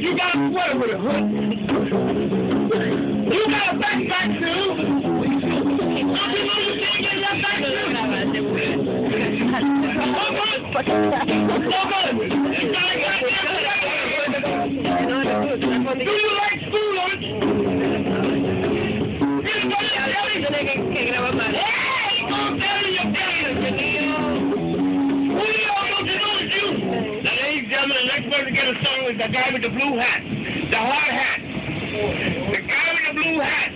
You got a sweater with a hood. You got a backpack too. Don't you know you can't get your backpack? Do you like school lunch? The song is the guy with the blue hat, the hard hat, the guy with the blue hat.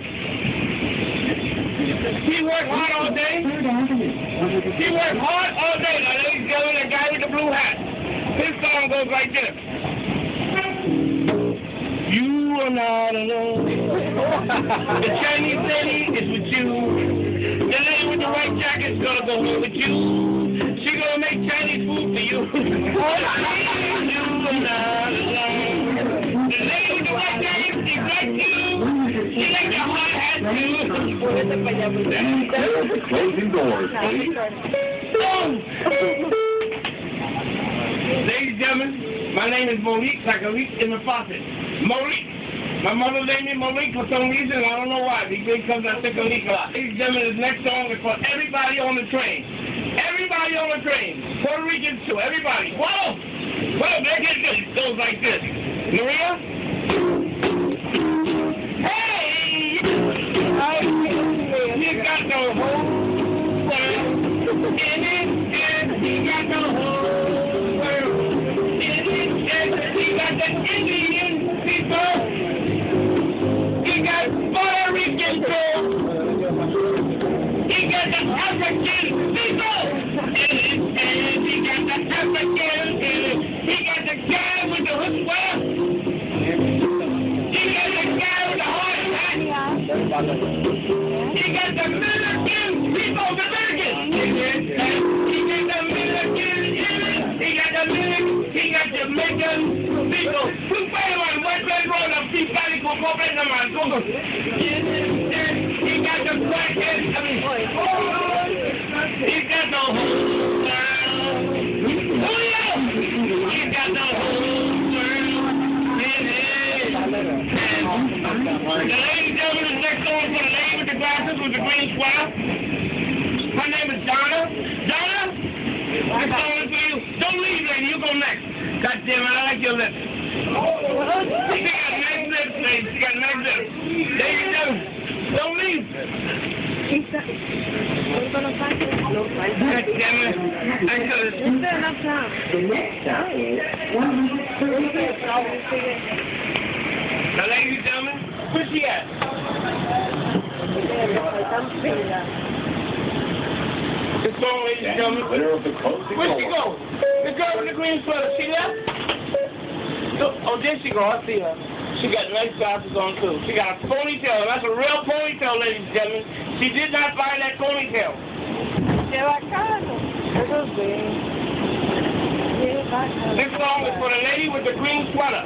He worked hard all day. He worked hard all day. Now, ladies and gentlemen, the guy with the blue hat. His song goes like this. You are not alone. The Chinese lady is with you. The lady with the white jacket is gonna go home with you. She's gonna make Chinese food for you. Closing doors, please. Ladies and gentlemen, my name is Monique, like a leak in the faucet. Monique. My mother named me Monique for some reason, I don't know why. Because I think Monique a lot. Ladies and gentlemen, this next song is for everybody on the train. Everybody on the train. Puerto Ricans too, everybody. Whoa! Whoa, make it good. It goes like this. Maria? Hey! You got the whole world in it, and you got the whole world in it, and you got the Indian people. You got Puerto Rican people. You got the African people in it, and you got the African in it. You got the guy with the hood sweater. You got the guy with the hard hat. You got the American people, the Americans. He got the American, he got the Jamaican people. Who pay one? What's that roll of people? He got the blackhead, he got the whole world. Oh yeah! He got the whole world in it. The lady gentleman is next door for the lady with the glasses with the green sweater. Her name is Donna. Donna, this song is for you. Don't leave, lady. You go next. God damn it, I like your lips. She got nice lips, lady. She got nice lips. Ladies and gentlemen, don't leave. God damn it. I could have... The next stop is 130. Now, ladies and gentlemen, where's she at? This song, ladies and gentlemen. Where'd she go? The girl with the green sweater, she left? Oh, there she go. I see her. She got nice glasses on, too. She got a ponytail. That's a real ponytail, ladies and gentlemen. She did not buy that ponytail. Qué bacano. Eso sí. Qué bacano. This song is for the lady with the green sweater.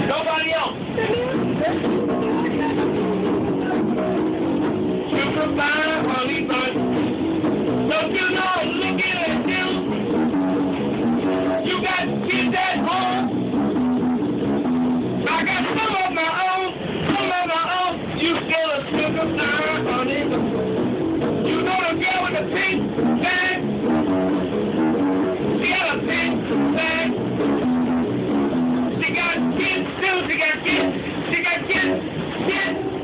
Nobody else. Sugar pie, honey bun. Don't you know, looking at you, you got kids at home. I got some of my own. You still a sugar pie, honey bun. You know the girl with the pink bag? She got a pink bag. She got kids too. She got kids.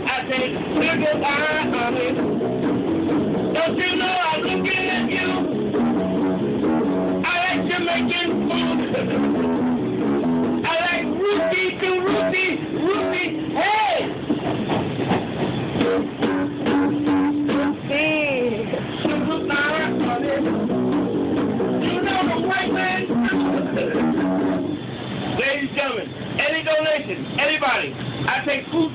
I say sugar pie, honey. Don't you know I'm looking at you? I like Jamaican food. I like rooty to rooty. Hey! Sugar pie, honey. You know the white man. Ladies and gentlemen, any donation, anybody, I take food